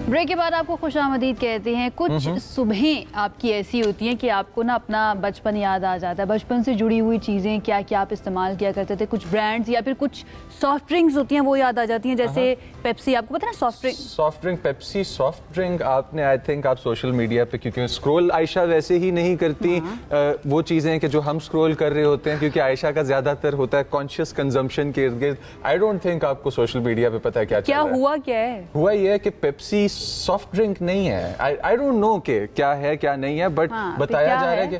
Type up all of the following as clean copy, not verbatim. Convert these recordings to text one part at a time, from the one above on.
Break के बाद आपको खुश आमदीद कहते हैं। कुछ सुबहें आपकी ऐसी होती हैं कि आपको ना अपना बचपन याद आ जाता है, बचपन से जुड़ी हुई चीज़ें, क्या क्या आप इस्तेमाल किया करते थे, कुछ ब्रांड्स या फिर कुछ सॉफ्ट ड्रिंक्स होती हैं वो याद आ जाती हैं, जैसे पेप्सी। आपको पता है ना soft drink Pepsi soft drink आपने आई थिंक आप सोशल मीडिया पे, क्योंकि स्क्रॉल आयशा वैसे ही नहीं करती वो चीज़ें कि जो हम स्क्रॉल कर रहे होते हैं, क्योंकि आयशा का ज़्यादातर होता है कॉन्शियस कंजम्पशन के इर्द गिर्द। आई डोंट थिंक आपको सोशल मीडिया पे पता है क्या चल रहा है। हुआ क्या है? हुआ ये है कि पेप्सी सॉफ्ट ड्रिंक नहीं है। आई डोंट नो कि क्या है क्या नहीं है, बट बताया जा रहा है कि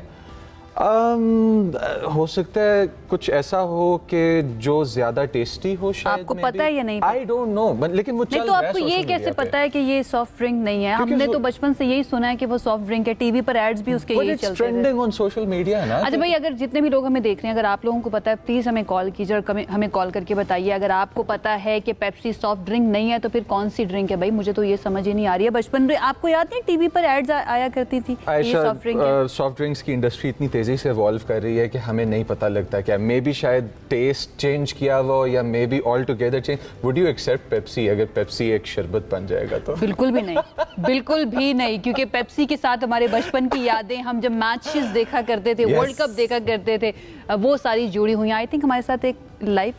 हो सकता है कुछ ऐसा हो कि जो ज्यादा टेस्टी हो शायद। आपको पता है या नहीं? आई डोंट नो, लेकिन वो चल रहा है। तो आपको ये कैसे पता है कि ये सॉफ्ट ड्रिंक नहीं है? हमने तो बचपन से यही सुना है कि वो सॉफ्ट ड्रिंक है, टीवी पर एड्स भी उसके यही चलते हैं। ट्रेंडिंग ऑन सोशल मीडिया ना। अच्छा भाई, अगर जितने भी लोग हमें देख रहे हैं, अगर आप लोगों को पता है प्लीज हमें कॉल कीजिए और हमें कॉल करके बताइए अगर आपको पता है कि पेप्सी सॉफ्ट ड्रिंक नहीं है तो फिर कौन सी ड्रिंक है भाई? मुझे तो ये समझ ही नहीं आ रही है। बचपन में आपको याद नहीं टीवी पर एड्स आया करती थी सॉफ्ट ड्रिंक्स की इंडस्ट्री इतनी तेजी से इवॉल्व कर रही है कि हमें नहीं पता लगता क्या मे बी शायद टेस्ट चेंज किया वो या maybe altogether change. Would you accept Pepsi अगर पेप्सी एक शरबत बन जाएगा तो? बिल्कुल भी नहीं, बिल्कुल भी नहीं, क्योंकि पेप्सी के साथ हमारे बचपन की यादें, हम जब मैचेस देखा करते थे, वर्ल्ड कप देखा करते थे, वो सारी जुड़ी हुई हैं। आई थिंक हमारे साथ एक लाइव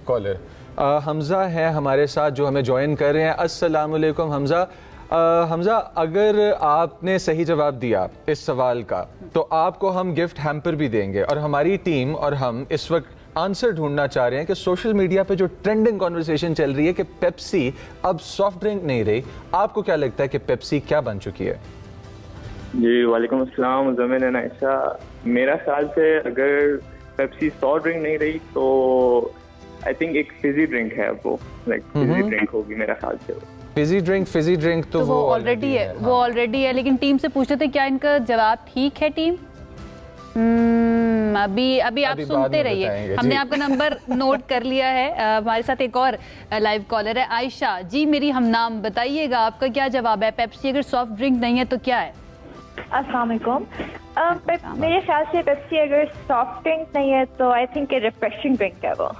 कॉलर हमजा है हमारे साथ जो हमें ज्वाइन कर रहे हैं। अस्सलाम वालेकुम हमजा। हमजा, अगर आपने सही जवाब दिया इस सवाल का तो आपको हम गिफ्ट हैम्पर भी देंगे, और हमारी टीम और हम इस वक्त आंसर ढूंढना चाह रहे हैं कि सोशल मीडिया पे जो ट्रेंडिंग कॉन्वर्सेशन चल रही है कि पेप्सी अब सॉफ्ट ड्रिंक नहीं रही, आपको क्या लगता है कि पेप्सी क्या बन चुकी है? जी वालेकुम अस्सलाम ज़मीन एंड आयशा। मेरा ख्याल से अगर पेप्सी सॉफ्ट ड्रिंक नहीं रही तो आई थिंक एक फिजी ड्रिंक है, वो लाइक फिजी ड्रिंक होगी मेरा ख्याल से। फिजी ड्रिंक तो वो ऑलरेडी है, वो ऑलरेडी है। लेकिन टीम से पूछते थे क्या इनका जवाब ठीक है टीम? अभी आप सुनते रहिए, हमने आपका नंबर नोट कर लिया है। हमारे साथ एक और लाइव कॉलर है आयशा जी। मेरी हम नाम बताइएगा, आपका क्या जवाब है? पेप्सी अगर सॉफ्ट ड्रिंक नहीं है तो क्या है? अस्सलाम वालेकुम। मेरे ख्याल से पेप्सी अगर सॉफ्ट ड्रिंक नहीं है तो आई थिंक रिफ्रेशिंग ड्रिंक है, वो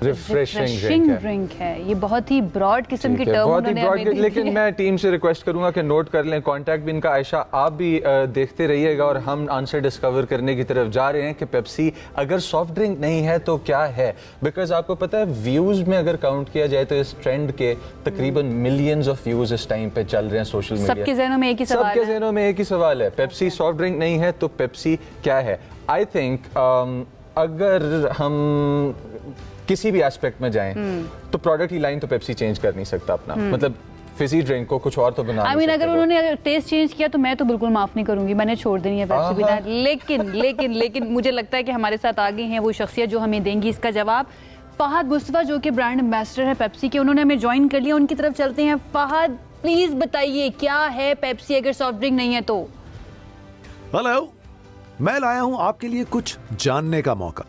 रिफ्रेशिंग ड्रिंक है। ये बहुत ही ब्रॉड किस्म की टर्म उन्होंने हमें दी है। लेकिन मैं टीम से रिक्वेस्ट करूंगा कि नोट कर लें कांटेक्ट भी इनका। आयशा आप भी देखते रहिएगा और हम आंसर डिस्कवर करने की तरफ जा रहे हैं कि पेप्सी अगर सॉफ्ट ड्रिंक नहीं है तो क्या है। बिकॉज आपको पता है व्यूज में अगर काउंट किया जाए तो इस ट्रेंड के तकरीबन मिलियंस ऑफ व्यूज इस टाइम पे चल रहे हैं सोशल मीडिया। सबके ज़हनों में एक ही सवाल है, पेप्सी सॉफ्ट ड्रिंक नहीं है तो पेप्सी क्या है? आई थिंक अगर हम किसी भी एस्पेक्ट में जाएं तो प्रोडक्ट की लाइन तो पेप्सी चेंज कर नहीं सकता अपना, मतलब फिजी ड्रिंक को कुछ और तो बना नहीं सकता। अगर उन्होंने टेस्ट चेंज किया तो मैं तो बिल्कुल माफ नहीं करूंगी, मैंने छोड़ देनी है पेप्सी बिना। लेकिन मुझे लगता है कि हमारे साथ आगे हैं वो शख्सियत जो हमें देंगी इसका जवाब। फहद मुस्तफा जो कि ब्रांड एम्बेसडर है पेप्सी के, उन्होंने हमें ज्वाइन कर लिया, उनकी तरफ चलते हैं। फहद प्लीज बताइए क्या है पेप्सी अगर सॉफ्ट ड्रिंक नहीं है तो? हेलो, मैं लाया हूं आपके लिए कुछ जानने का मौका।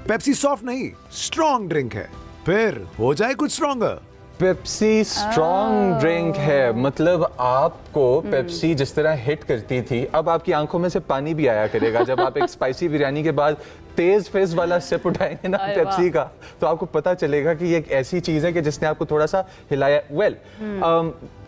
पेप्सी सॉफ्ट नहीं स्ट्रॉन्ग ड्रिंक है, फिर हो जाए कुछ स्ट्रॉन्गर। पेप्सी स्ट्रॉन्ग ड्रिंक है, मतलब आपको पेप्सी जिस तरह हिट करती थी अब आपकी आंखों में से पानी भी आया करेगा जब आप एक स्पाइसी बिरयानी के बाद तेज फेस वाला सिप उठाएंगे ना पेप्सी का, तो आपको पता चलेगा कि ये एक ऐसी चीज है कि जिसने आपको थोड़ा सा हिलाया।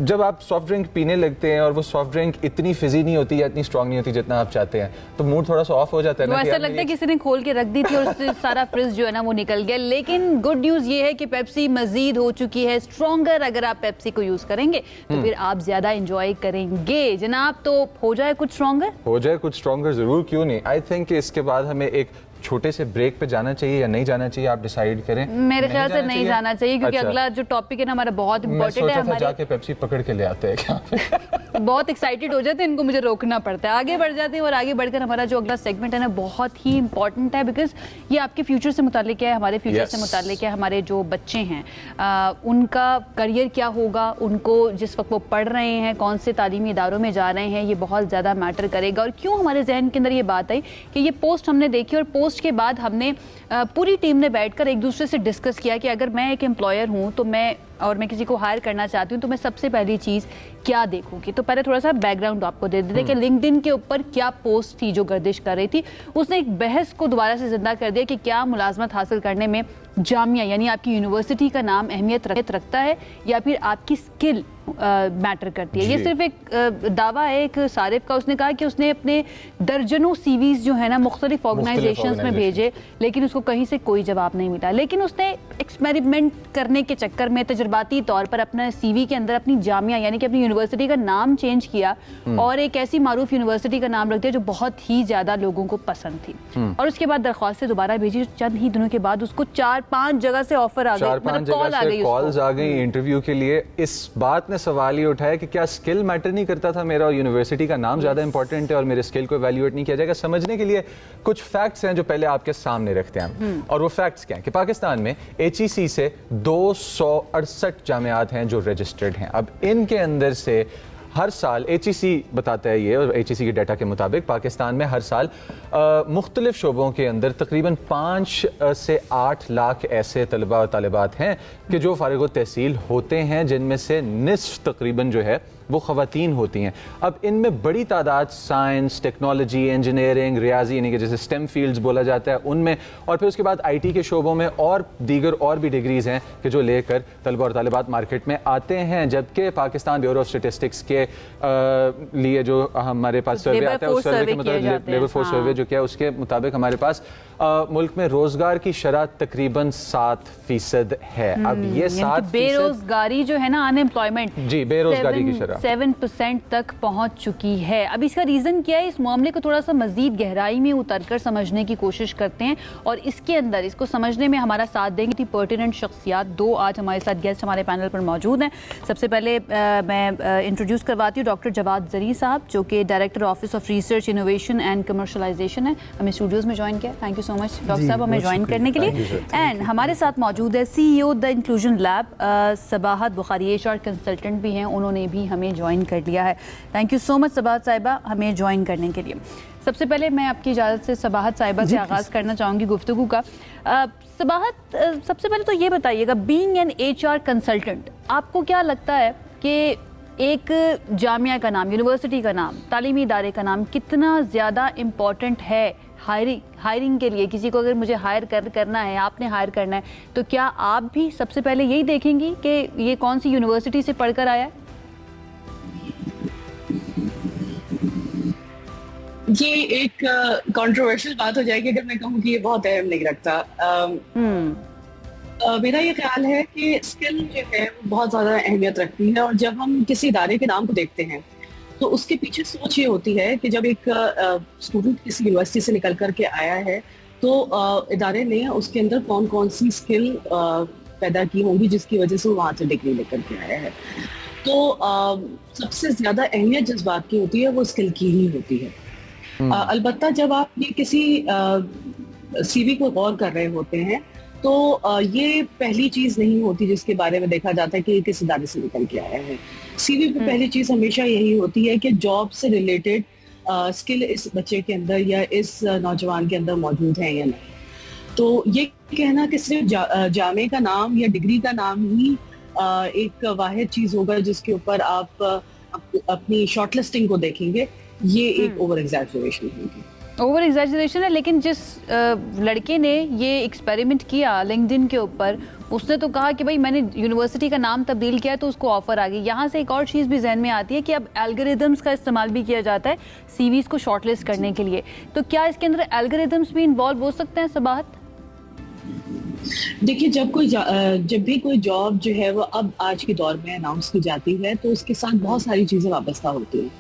जब आप सॉफ्ट ड्रिंक पीने लगते हैं और वो सॉफ्ट ड्रिंक इतनी फिजी नहीं होती या इतनी स्ट्रांग नहीं होती जितना आप चाहते हैं, तो मूड थोड़ा सा ऑफ हो जाता है ना। ऐसा लगता है किसी ने खोल के रख दी थी और उससे सारा फ्रिज जो है ना वो निकल गया। लेकिन गुड न्यूज ये है कि पेप्सी मजीद हो चुकी है स्ट्रॉन्गर। अगर आप पेप्सी को यूज करेंगे तो फिर आप ज्यादा एंजॉय करेंगे जनाब। तो हो जाए कुछ स्ट्रॉन्गर, जरूर, क्यों नहीं। आई थिंक इसके बाद हमें एक छोटे से ब्रेक पे जाना चाहिए या नहीं जाना चाहिए, आप डिसाइड करें। मेरे ख्याल से नहीं जाना चाहिए क्योंकि अगला जो टॉपिक है ना हमारा बहुत इंपॉर्टेंट है। हमारे जाके पेप्सी पकड़ के ले आते हैं क्या? बहुत एक्साइटेड हो जाते हैं, इनको मुझे रोकना पड़ता है। आगे बढ़ जाते हैं और आगे बढ़कर हमारा जो अगला सेगमेंट है ना बहुत ही इंपॉर्टेंट है, बिकॉज ये आपके फ्यूचर से मुतालिक है, हमारे फ्यूचर से मुतालिक है। हमारे जो बच्चे हैं उनका करियर क्या होगा, उनको जिस वक्त वो पढ़ रहे हैं कौन से तालीमी इदारों में जा रहे हैं, ये बहुत ज़्यादा मैटर करेगा। और क्यों हमारे जहन के अंदर ये बात आई कि ये पोस्ट हमने देखी और पोस्ट के बाद हमने पूरी टीम ने बैठकर एक दूसरे से डिस्कस किया कि अगर मैं एक एम्प्लॉयर हूं तो मैं किसी को हायर करना चाहती हूं तो मैं सबसे पहली चीज़ क्या देखूंगी। तो पहले थोड़ा सा बैकग्राउंड आपको दे देते कि लिंक्डइन के ऊपर क्या पोस्ट थी जो गर्दिश कर रही थी। उसने एक बहस को दोबारा से जिंदा कर दिया कि क्या मुलाजमत हासिल करने में जामिया यानी आपकी यूनिवर्सिटी का नाम अहमियत रखता है या फिर आपकी स्किल मैटर करती है? ये सिर्फ एक दावा है एक सारिफ का, उसने कहा कि उसने अपने दर्जनों सीवीज जो है ना मुख्तलिफ ऑर्गेनाइजेशंस में भेजे, लेकिन उसको कहीं से कोई जवाब नहीं मिला। लेकिन उसने एक्सपेरिमेंट करने के चक्कर में तजुर्बाती तौर पर अपना सीवी के अंदर अपनी जामिया यानी कि अपनी यूनिवर्सिटी का नाम चेंज किया और एक ऐसी मारूफ यूनिवर्सिटी का नाम रख दिया जो बहुत ही ज्यादा लोगों को पसंद थी, और उसके बाद दरख्वास्त दोबारा भेजी। चंद ही दिनों के बाद उसको 4-5 जगह से ऑफर आ गई, मतलब कॉल्स आ गई इंटरव्यू के लिए। इस बात ने सवाल ये उठाया कि क्या स्किल मैटर नहीं करता था, मेरा यूनिवर्सिटी का नाम ज्यादा इंपॉर्टेंट है और मेरे स्किल को इवैल्यूएट नहीं किया जाएगा? समझने के लिए कुछ फैक्ट्स हैं जो पहले आपके सामने रखते हैं, और वो फैक्ट्स क्या हैं कि पाकिस्तान में HEC से 268 जामियात हैं जो रजिस्टर्ड हैं। अब इनके अंदर से हर साल HEC बताता है ये, और HEC के डाटा के मुताबिक पाकिस्तान में हर साल मुख्तलिफ शोबों के अंदर तकरीबन 5 से 8 लाख ऐसे तलबा और तालिबात हैं कि जो फारिग तहसील होते हैं, जिनमें से निस्फ तकरीबन जो है वो ख़वातीन होती हैं। अब इनमें बड़ी तादाद साइंस, टेक्नोलॉजी, इंजीनियरिंग, रियाजी यानी कि जैसे स्टेम फील्ड्स बोला जाता है उनमें, और फिर उसके बाद IT के शोबों में और दीगर और भी डिग्रीज़ हैं कि जो लेकर तलबा और तालिबात मार्केट में आते हैं। जबकि पाकिस्तान ब्यूरो ऑफ स्टेटिस्टिक्स के लिए जो हमारे पास सर्वे आता है, उस सर्वे के मुताबिक लेबर फोर्स सर्वे जो किया उसके मुताबिक हमारे पास मुल्क में रोजगार की शरह तकरीबन 7% है। अब ये 7% बेरोजगारी जो है ना, अनएम्प्लॉयमेंट, जी बेरोजगारी की शरह 7% तक पहुंच चुकी है। अब इसका रीजन क्या है? इस मामले को थोड़ा सा मजीद गहराई में उतरकर समझने की कोशिश करते हैं, और इसके अंदर इसको समझने में हमारा साथ देंगे पर्टिनेंट शख्सियात। 2 आज हमारे साथ गेस्ट हमारे पैनल पर मौजूद हैं। सबसे पहले मैं इंट्रोड्यूस करवाती हूँ डॉक्टर जवाद जरी साहब, जो कि director office of research, innovation and commercialisation है, हमें स्टूडियोज में ज्वाइन किया। Thank you so much doctor साहब हमें ज्वाइन करने के लिए। एंड हमारे साथ मौजूद है CEO the inclusion lab Sabahat Bukhari, HR consultant भी हैं, उन्होंने भी हमें ज्वाइन कर लिया है। Thank you so much Sabahat साहिबा हमें ज्वाइन करने के लिए। सबसे पहले मैं आपकी इजाज़त से सबाहत साहिबा से आगाज़ करना चाहूँगी गुफ्तगू का। सबाहत, सबसे पहले तो ये बताइएगा, बीइंग एन HR कंसल्टेंट, आपको क्या लगता है कि एक जामिया का नाम, यूनिवर्सिटी का नाम, तालीमी इदारे का नाम कितना ज़्यादा इम्पॉर्टेंट है हायरिंग के लिए? किसी को अगर मुझे हायर करना है, आपने हायर करना है, तो क्या आप भी सबसे पहले यही देखेंगी कि ये कौन सी यूनिवर्सिटी से पढ़कर आया है? ये एक कंट्रोवर्शियल बात हो जाएगी अगर मैं कहूँ कि ये बहुत अहम नहीं रखता। मेरा ये ख्याल है कि स्किल जो है वो बहुत ज़्यादा अहमियत रखती है, और जब हम किसी इदारे के नाम को देखते हैं तो उसके पीछे सोच ये होती है कि जब एक स्टूडेंट किसी यूनिवर्सिटी से निकल करके आया है तो इदारे ने उसके अंदर कौन कौन सी स्किल पैदा की होंगी जिसकी वजह से वो वहाँ से डिग्री लेकर के आया है। तो सबसे ज़्यादा अहमियत जिस बात की होती है वो स्किल की ही होती है। अलबत्ता जब आप ये किसी CV को गौर कर रहे होते हैं तो ये पहली चीज़ नहीं होती जिसके बारे में देखा जाता है कि किस इदारे से निकल के आया है। CV पे पहली चीज़ हमेशा यही होती है कि जॉब से रिलेटेड स्किल इस बच्चे के अंदर या इस नौजवान के अंदर मौजूद है या नहीं। तो ये कहना कि सिर्फ जामे का नाम या डिग्री का नाम ही एक वाहिद चीज़ होगा जिसके ऊपर आप अपनी शॉर्टलिस्टिंग को देखेंगे, ये एक ओवर एग्जैजरेशन होगी। ओवर एग्जैजरेशन है, लेकिन जिस लड़के ने ये एक्सपेरिमेंट किया लिंक्डइन के ऊपर, उसने तो कहा कि भाई मैंने यूनिवर्सिटी का नाम तब्दील किया तो उसको ऑफर आ गई। यहाँ से एक और चीज़ भी जहन में आती है कि अब एल्गोरिदम्स का इस्तेमाल भी किया जाता है CVs को शॉर्टलिस्ट करने के लिए, तो क्या इसके अंदर एल्गोरिदम्स भी इन्वॉल्व हो सकते हैं सबाहत? देखिए, जब भी कोई जॉब जो है वो अब आज के दौर में अनाउंस की जाती है तो उसके साथ बहुत सारी चीज़ें वाबस्ता होती हैं,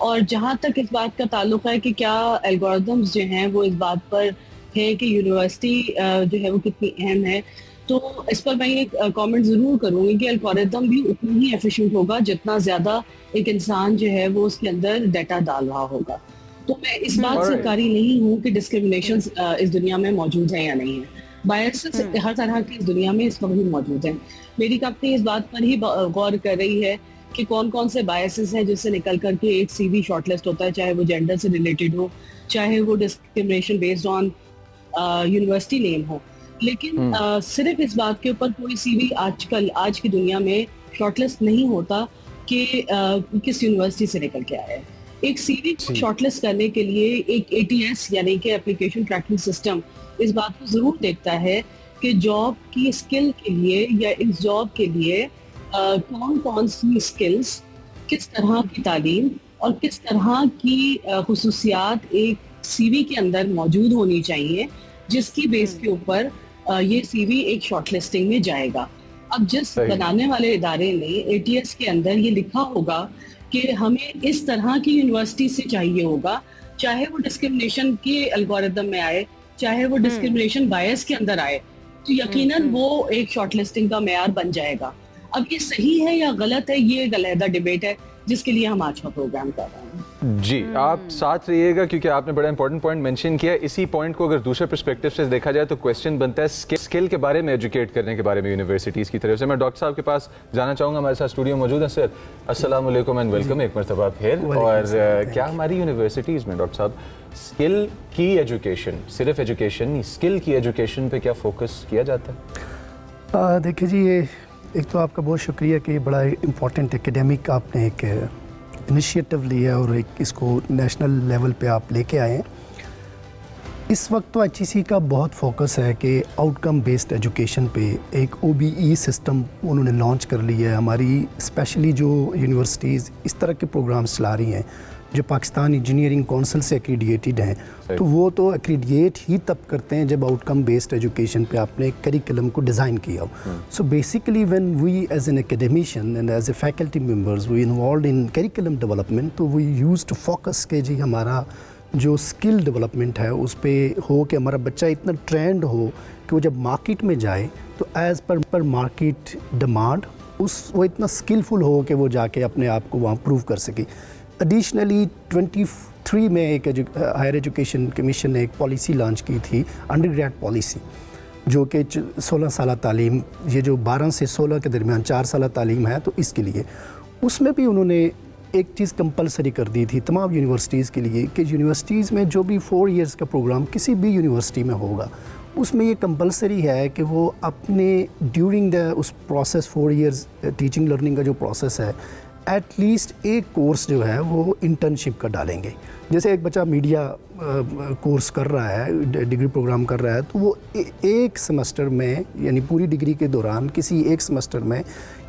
और जहाँ तक इस बात का ताल्लुक है कि क्या एल्गोरिदम्स जो हैं वो इस बात पर है कि यूनिवर्सिटी जो है वो कितनी अहम है, तो इस पर मैं एक कमेंट ज़रूर करूँगी कि एल्गोरिदम भी उतना ही एफिशिएंट होगा जितना ज़्यादा एक इंसान जो है वो उसके अंदर डाटा डाल रहा होगा। तो मैं इस बात से कारी नहीं हूँ कि डिस्क्रिमिनेशन इस दुनिया में मौजूद है या नहीं है। बायसेस हर तरह की इस दुनिया में इस वक्त भी मौजूद हैं। मेरी कंपनी इस बात पर ही गौर कर रही है कि कौन कौन से बायसेस हैं जिससे निकल करके एक CV शॉर्टलिस्ट होता है, चाहे वो जेंडर से रिलेटेड हो, चाहे वो discrimination based on university name हो। लेकिन सिर्फ इस बात के ऊपर कोई CV आजकल आज की दुनिया में शॉर्टलिस्ट नहीं होता कि किस यूनिवर्सिटी से निकल के आया है। एक CV को शॉर्टलिस्ट करने के लिए एक ATS यानी कि एप्लीकेशन ट्रैकिंग सिस्टम इस बात को जरूर देखता है کہ جاب کی اسکل کے لیے یا اس جاب کے لیے کون کون سی اسکلس, کس طرح کی تعلیم اور کس طرح کی خصوصیات ایک سی وی کے اندر موجود ہونی چاہیے, جس کی بیس کے اوپر یہ سی وی ایک شارٹ لسٹنگ میں جائے گا. اب جس بنانے والے ادارے نے اے ٹی ایس کے اندر یہ لکھا ہوگا کہ ہمیں اس طرح کی یونیورسٹی سے چاہیے ہوگا, چاہے وہ ڈسکرمنیشن کے الگوریدم میں آئے, چاہے وہ ڈسکرمنیشن بائس کے اندر آئے, تو یقیناً وہ ایک شارٹ لسٹنگ کا معیار بن جائے گا. اب یہ صحیح ہے یا غلط ہے, یہ ایک علیحدہ ڈیبیٹ ہے جس کے لیے ہم آج کا پروگرام کر رہے ہیں. جی آپ ساتھ رہیے گا کیونکہ آپ نے بڑا امپورٹنٹ پوائنٹ مینشن کیا. اسی پوائنٹ کو اگر دوسرے پرسپیکٹیو سے دیکھا جائے تو کویسچن بنتا ہے اسکل کے بارے میں ایجوکیٹ کرنے کے بارے میں یونیورسٹیز کی طرف سے. میں ڈاکٹر صاحب کے پاس جانا چاہوں گا, ہمارے ساتھ اسٹوڈیو موجود ہیں. سر السلام علیکم اینڈ ویلکم ایک مرتبہ پھر. اور کیا ہماری یونیورسٹیز میں ڈاکٹر صاحب اسکل کی ایجوکیشن, صرف ایجوکیشن نہیں, اسکل کی ایجوکیشن پہ کیا فوکس کیا جاتا ہے؟ دیکھیے جی, ایک تو آپ کا بہت شکریہ کہ بڑا امپورٹنٹ ایکیڈیمک آپ نے ایک انیشیٹو لیا اور ایک اس کو نیشنل لیول پہ آپ لے کے آئے ہیں. اس وقت تو ایچ ای سی کا بہت فوکس ہے کہ آؤٹ کم بیسڈ ایجوکیشن پہ ایک او بی ای سسٹم انہوں نے لانچ کر لیا ہے. ہماری اسپیشلی جو یونیورسٹیز اس طرح کے پروگرامس چلا رہی ہیں جو پاکستان انجینئرنگ کونسل سے ایکریڈیٹڈ ہیں, تو وہ تو ایکریڈیٹ ہی تب کرتے ہیں جب آؤٹ کم بیسڈ ایجوکیشن پہ آپ نے کریکلم کو ڈیزائن کیا ہو. So basically when we as an academician and as a faculty members we involved in curriculum development, تو وی یوز ٹو فوکس کہ جی ہمارا جو اسکل ڈیولپمنٹ ہے اس پہ ہو کہ ہمارا بچہ اتنا ٹرینڈ ہو کہ وہ جب مارکیٹ میں جائے تو ایز پر مارکیٹ ڈیمانڈ وہ اتنا اسکلفل ہو کہ وہ جا کے اپنے آپ کو وہاں پروو کر سکے. ایڈیشنلی 23 میں ایک ہائر ایجوکیشن کمیشن نے ایک پالیسی لانچ کی تھی, انڈر گریڈ پالیسی, جو کہ 16 سالہ تعلیم, یہ جو 12 سے 16 کے درمیان 4 سالہ تعلیم ہے, تو اس کے لیے اس میں بھی انہوں نے ایک چیز کمپلسری کر دی تھی تمام یونیورسٹیز کے لیے کہ یونیورسٹیز میں جو بھی 4 ایئرس کا پروگرام کسی بھی یونیورسٹی میں ہوگا, اس میں یہ کمپلسری ہے کہ وہ اپنے ڈیورنگ دا اس پروسیس 4 ایئرس ٹیچنگ لرننگ کا جو پروسیس ہے, ایٹ لیسٹ ایک کورس جو ہے وہ انٹرنشپ کا ڈالیں گے. جیسے ایک بچہ میڈیا کورس کر رہا ہے, ڈگری پروگرام کر رہا ہے, تو وہ ایک سمسٹر میں یعنی پوری ڈگری کے دوران کسی ایک سمسٹر میں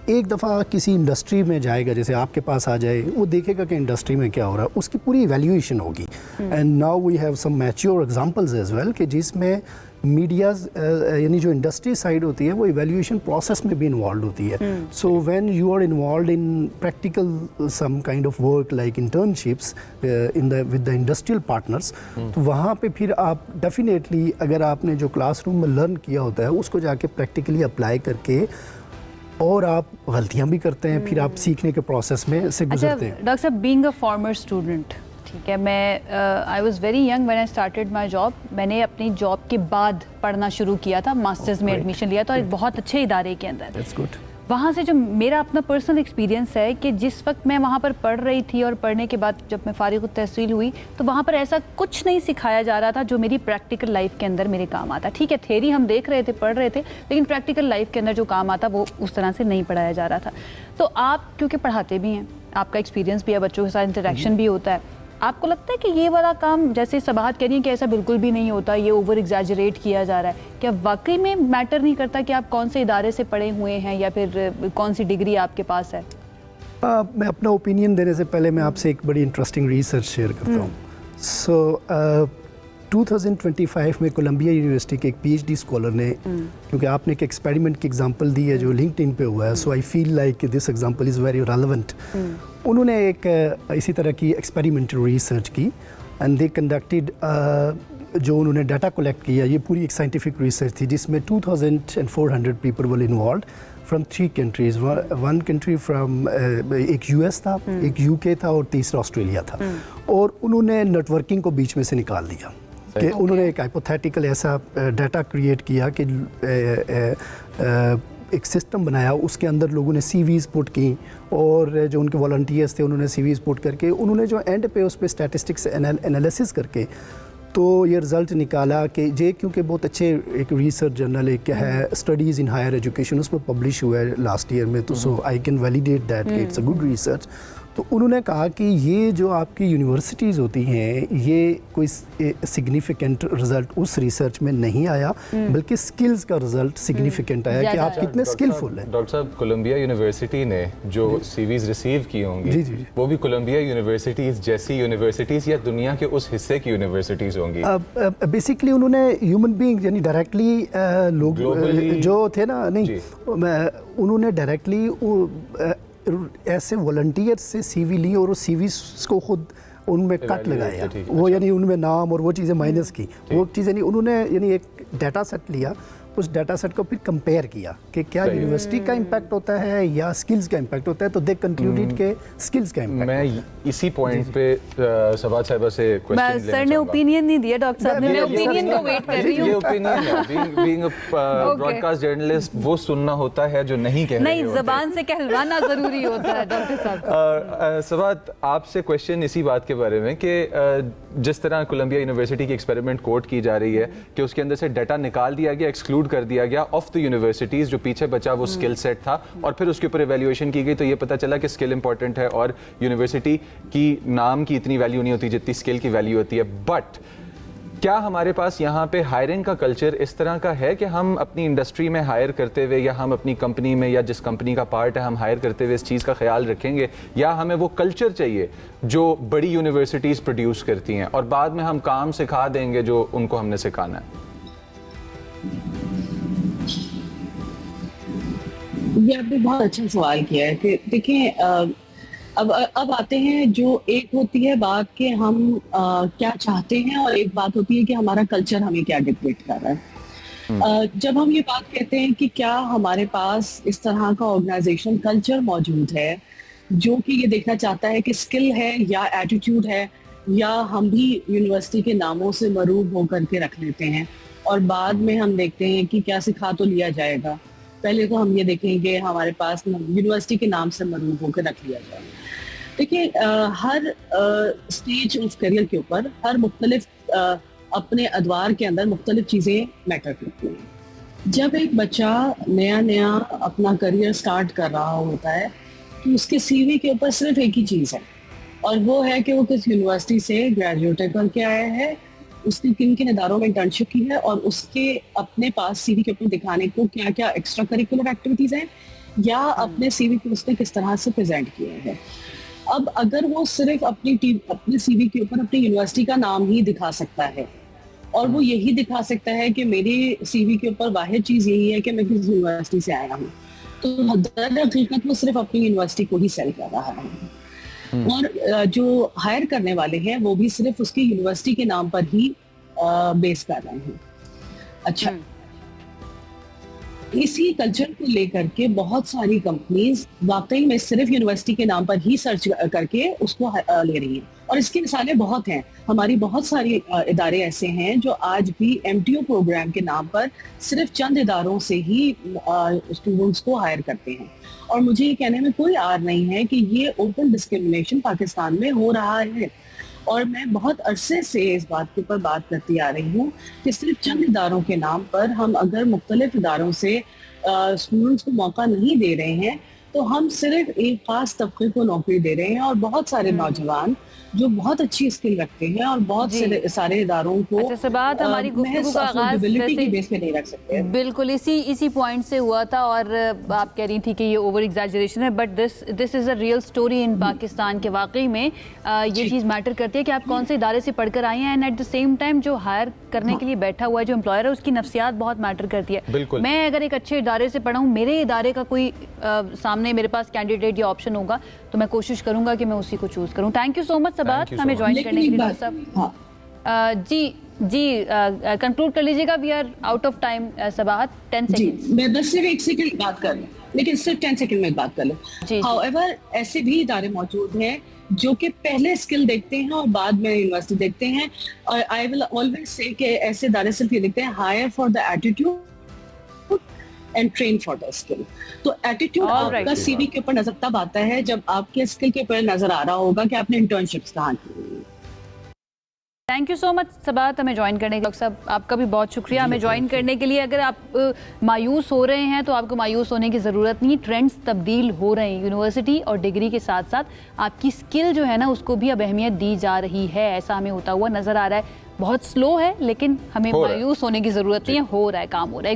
ایک دفعہ کسی انڈسٹری میں جائے گا, جیسے آپ کے پاس آ جائے, وہ دیکھے گا کہ انڈسٹری میں کیا ہو رہا ہے, اس کی پوری ایویلیویشن ہوگی. And now we have some mature examples as well کہ جس میں میڈیاز یعنی جو انڈسٹری سائڈ ہوتی ہے وہ ایویلیویشن پروسیس میں بھی انوالوڈ ہوتی ہے. So when you are involved in practical some kind of work like internships with the industrial partners, تو وہاں پہ پھر آپ ڈیفینیٹلی اگر آپ نے جو کلاس روم میں لرن کیا ہوتا ہے اس کو جا کے پریکٹیکلی اپلائی کر کے, اور آپ غلطیاں بھی کرتے ہیں, پھر آپ سیکھنے کے پروسیس میں سے گزرتے ہیں. ڈاکٹر صاحب, بینگ اے فارمر اسٹوڈنٹ, ٹھیک ہے, میں I was very young when I started my job. میں نے اپنی جاب کے بعد پڑھنا شروع کیا تھا, ماسٹرز میں ایڈمیشن لیا تھا ایک بہت اچھے ادارے کے اندر. That's good. وہاں سے جو میرا اپنا پرسنل ایکسپیرینس ہے کہ جس وقت میں وہاں پر پڑھ رہی تھی اور پڑھنے کے بعد جب میں فارغ التحصیل ہوئی تو وہاں پر ایسا کچھ نہیں سکھایا جا رہا تھا جو میری پریکٹیکل لائف کے اندر میرے کام آتا. ٹھیک ہے, تھیری ہم دیکھ رہے تھے, پڑھ رہے تھے, لیکن پریکٹیکل لائف کے اندر جو کام آتا وہ اس طرح سے نہیں پڑھایا جا رہا تھا. تو آپ کیونکہ پڑھاتے بھی ہیں, آپ کا ایکسپیرینس بھی ہے, بچوں کے ساتھ انٹریکشن بھی ہوتا ہے, آپ کو لگتا ہے کہ یہ والا کام جیسے صباحت کہہ رہی ہیں کہ ایسا بالکل بھی نہیں ہوتا, یہ اوور ایگزیجریٹ کیا جا رہا ہے, کیا واقعی میں میٹر نہیں کرتا کہ آپ کون سے ادارے سے پڑھے ہوئے ہیں یا پھر کون سی ڈگری آپ کے پاس ہے؟ میں اپنا اوپینین دینے سے پہلے میں آپ سے ایک بڑی انٹرسٹنگ ریسرچ شیئر کرتا ہوں. سو 2025 میں کولمبیا یونیورسٹی کے ایک پی ایچ ڈی اسکالر نے, کیونکہ آپ نے ایک ایکسپیریمنٹ کی ایگزامپل دی ہے جو لنکڈ ان پہ ہوا ہے, so I feel like this example is very relevant. انہوں نے ایک اسی طرح کی ایکسپیریمنٹل ریسرچ کی اینڈ دے کنڈکٹیڈ, جو انہوں نے ڈیٹا کلیکٹ کیا, یہ پوری ایک سائنٹیفک ریسرچ تھی جس میں 2400 people will involved from 3 countries. 1 country from ایک یو ایس تھا, ایک یو کے تھا اور تیسرا آسٹریلیا تھا, اور انہوں نے نیٹ ورکنگ کو بیچ میں سے نکال دیا کہ انہوں نے ایک ہائپوتھیٹیکل ایسا ڈیٹا کریٹ کیا کہ ایک سسٹم بنایا, اس کے اندر لوگوں نے سی ویز پٹ کی, اور جو ان کے والنٹیئرس تھے انہوں نے سی ویز پٹ کر کے انہوں نے جو اینڈ پہ اس پہ اسٹیٹسٹکس انالیسس کر کے تو یہ رزلٹ نکالا کہ یہ کیونکہ بہت اچھے ایک ریسرچ جرنل ایک ہے اسٹڈیز ان ہائر ایجوکیشن, اس میں پبلش ہوا ہے لاسٹ ایئر میں, تو سو آئی کین ویلیڈیٹ دیٹ کہ اٹس اے گڈ ریسرچ. تو انہوں نے کہا کہ یہ جو آپ کی یونیورسٹیز ہوتی ہیں یہ کوئی سگنیفیکنٹ رزلٹ اس ریسرچ میں نہیں آیا بلکہ سکلز کا رزلٹ سگنیفیکنٹ آیا کہ آپ کتنے سکلفل ہیں. ڈاکٹر صاحب کولمبیا یونیورسٹی نے جو سی ویز ریسیو کی ہوں گی وہ بھی کولمبیا یونیورسٹیز جیسی یونیورسٹیز یا دنیا کے اس حصے کی یونیورسٹیز ہوں گی؟ بیسکلی انہوں نے ہیومن بینگ یعنی ڈائریکٹلی لوگ جو تھے نا نہیں انہوں نے ڈائریکٹلی ایسے والنٹیئر سے سی وی لی اور وہ سی وی کو خود ان میں کٹ لگایا وہ یعنی ان میں نام اور وہ چیزیں مائنس کی وہ چیزیں نہیں انہوں نے یعنی ایک ڈیٹا سیٹ لیا اس ڈیٹا سیٹ کو پھر کمپیئر کیا کہ کیا یونیورسٹی کا امپیکٹ ہوتا ہے یا سکلز کا امپیکٹ ہوتا ہے تو دے کنکلوڈڈ کہ سکلز کا امپیکٹ. میں اسی پوائنٹ پہ سبات صاحبہ سے کوسچن سر نے اوپینین نہیں دیا ڈاکٹر صاحب نے, میں اوپینین کو ویٹ کر رہی ہوں. یہ اوپینین ہے being a broadcast journalist وہ سننا ہوتا ہے جو نہیں کہہ رہے نہیں زبان سے کہلوانا ضروری ہوتا ہے ڈاکٹر صاحب. سبات آپ سے کوسچن اسی بات کے بارے میں کہ جس طرح کولمبیا یونیورسٹی کی ایکسپیریمنٹ کوٹ کی جا رہی ہے کہ اس کے اندر سے ڈیٹا نکال دیا گیا ایکسکلوڈ کر دیا گیا آف دی یونیورسٹیز جو پیچھے بچا وہ اسکل سیٹ تھا اور پھر اس کے اوپر ایویلیویشن کی گئی تو یہ پتہ چلا کہ اسکل امپورٹنٹ ہے اور یونیورسٹی کی نام کی اتنی ویلیو نہیں ہوتی جتنی اسکل کی ویلیو ہوتی ہے. بٹ کیا ہمارے پاس یہاں پہ ہائرنگ کا کلچر اس طرح کا ہے کہ ہم اپنی انڈسٹری میں ہائر کرتے ہوئے یا ہم اپنی کمپنی میں یا جس کمپنی کا پارٹ ہے ہم ہائر کرتے ہوئے اس چیز کا خیال رکھیں گے یا ہمیں وہ کلچر چاہیے جو بڑی یونیورسٹیز پروڈیوس کرتی ہیں اور بعد میں ہم کام سکھا دیں گے جو ان کو ہم نے سکھانا ہے؟ یہ آپ نے بہت اچھا سوال کیا ہے کہ دیکھیں اب آتے ہیں جو ایک ہوتی ہے بات کہ ہم کیا چاہتے ہیں اور ایک بات ہوتی ہے کہ ہمارا کلچر ہمیں کیا ڈکٹیٹ کر رہا ہے. جب ہم یہ بات کہتے ہیں کہ کیا ہمارے پاس اس طرح کا آرگنائزیشن کلچر موجود ہے جو کہ یہ دیکھنا چاہتا ہے کہ اسکل ہے یا ایٹیٹیوڈ ہے یا ہم بھی یونیورسٹی کے ناموں سے مروب ہو کر کے رکھ لیتے ہیں اور بعد میں ہم دیکھتے ہیں کہ کیا سکھا تو لیا جائے گا. پہلے تو ہم یہ دیکھیں گے ہمارے پاس یونیورسٹی کے نام سے مروب ہو کے رکھ لیا جائے. دیکھیں ہر اسٹیج آف کیریئر کے اوپر ہر مختلف اپنے ادوار کے اندر مختلف چیزیں میٹر کرتی ہیں. جب ایک بچہ نیا اپنا کیریئر سٹارٹ کر رہا ہوتا ہے تو اس کے سی وی کے اوپر صرف ایک ہی چیز ہے اور وہ ہے کہ وہ کس یونیورسٹی سے گریجویٹ کر کے آیا ہے, اس نے کن کن اداروں میں انٹرنشپ کی ہے اور اس کے اپنے پاس سی وی کے اوپر دکھانے کو کیا کیا ایکسٹرا کریکولر ایکٹیویٹیز ہیں یا اپنے سی وی کو اس نے کس طرح سے پریزنٹ کیا ہے. اب اگر وہ صرف اپنے سی وی کے اوپر اپنی یونیورسٹی کا نام ہی دکھا سکتا ہے اور وہ یہی دکھا سکتا ہے کہ میری سی وی کے اوپر واحد چیز یہی ہے کہ میں کس یونیورسٹی سے آیا ہوں, تو در حقیقت وہ صرف اپنی یونیورسٹی کو ہی سیل کر رہا ہے. اور جو ہائر کرنے والے ہیں وہ بھی صرف اس کی یونیورسٹی کے نام پر ہی بیس کر رہے ہیں. اچھا, اسی کلچر کو لے کر کے بہت ساری کمپنیز واقعی میں صرف یونیورسٹی کے نام پر ہی سرچ کر کے اس کو لے رہی ہیں اور اس کی مثالیں بہت ہیں. ہماری بہت ساری ادارے ایسے ہیں جو آج بھی ایم ٹی او پروگرام کے نام پر صرف چند اداروں سے ہی اسٹوڈنٹس کو ہائر کرتے ہیں اور مجھے یہ کہنے میں کوئی عار نہیں ہے کہ یہ اوپن ڈسکریمنیشن پاکستان میں ہو رہا ہے اور میں بہت عرصے سے اس بات کے اوپر بات کرتی آ رہی ہوں کہ صرف چند اداروں کے نام پر ہم اگر مختلف اداروں سے اسٹوڈنٹس کو موقع نہیں دے رہے ہیں تو ہم صرف ایک خاص طبقے کو نوکری دے رہے ہیں اور بہت سارے نوجوان جو بہت اچھی اسکل رکھتے ہیں اور بہت سارے اداروں کو ہماری گفتگو کا آغاز بیس پہ نہیں رکھ سکتے. بالکل اسی پوائنٹ سے ہوا تھا اور آپ کہہ رہی تھی کہ یہ اوور ایگزیجریشن ہے but this is a real story in Pakistan کے واقعی میں یہ چیز میٹر کرتی ہے کہ آپ کون سے ادارے سے پڑھ کر آئے ہیں and at the same time جو ہائر کرنے کے لیے بیٹھا ہوا ہے جو امپلائر ہے اس کی نفسیات بہت میٹر کرتی ہے. میں اگر ایک اچھے ادارے سے پڑھا ہوں میرے ادارے کا کوئی سامنے میرے پاس کینڈیڈیٹ یا آپشن ہوگا تو میں کوشش کروں گا کہ میں اسی کو چوز کروں. تھینک یو سو مچ سبات ہمیں جوائن کرنے کے لیے. جی کنکلوڈ کر لیجیے گا, we are out of time. سبات 10 سیکنڈ. میں بس صرف 1 سیکنڈ بات کر لوں لیکن صرف 10 سیکنڈ میں بات کر لوں. ہاؤ ایور ایسے بھی ادارے موجود ہیں جو کہ پہلے اسکل دیکھتے ہیں اور بعد میں یونیورسٹی دیکھتے ہیں اور آئی ول آلویز سے کہ ایسے ادارے صرف یہ دیکھتے ہیں hire for the attitude and train for the skill. تو ایٹیٹیوڈ آپ کا سی وی کے اوپر نظر تب آتا ہے جب آپ کے اسکل کے اوپر نظر آ رہا ہوگا کہ آپ نے انٹرنشپس کہاں کی. थैंक यू सो मच सबात हमें ज्वाइन करने के सब आपका भी बहुत शुक्रिया हमें ज्वाइन करने के लिए। अगर आप मायूस हो रहे हैं तो आपको मायूस होने की ज़रूरत नहीं, ट्रेंड्स तब्दील हो रहे हैं। यूनिवर्सिटी और डिग्री के साथ साथ आपकी स्किल जो है ना उसको भी अब अहमियत दी जा रही है, ऐसा हमें होता हुआ नज़र आ रहा है। बहुत स्लो है लेकिन हमें मायूस होने की ज़रूरत नहीं है, हो रहा है, काम हो रहा है।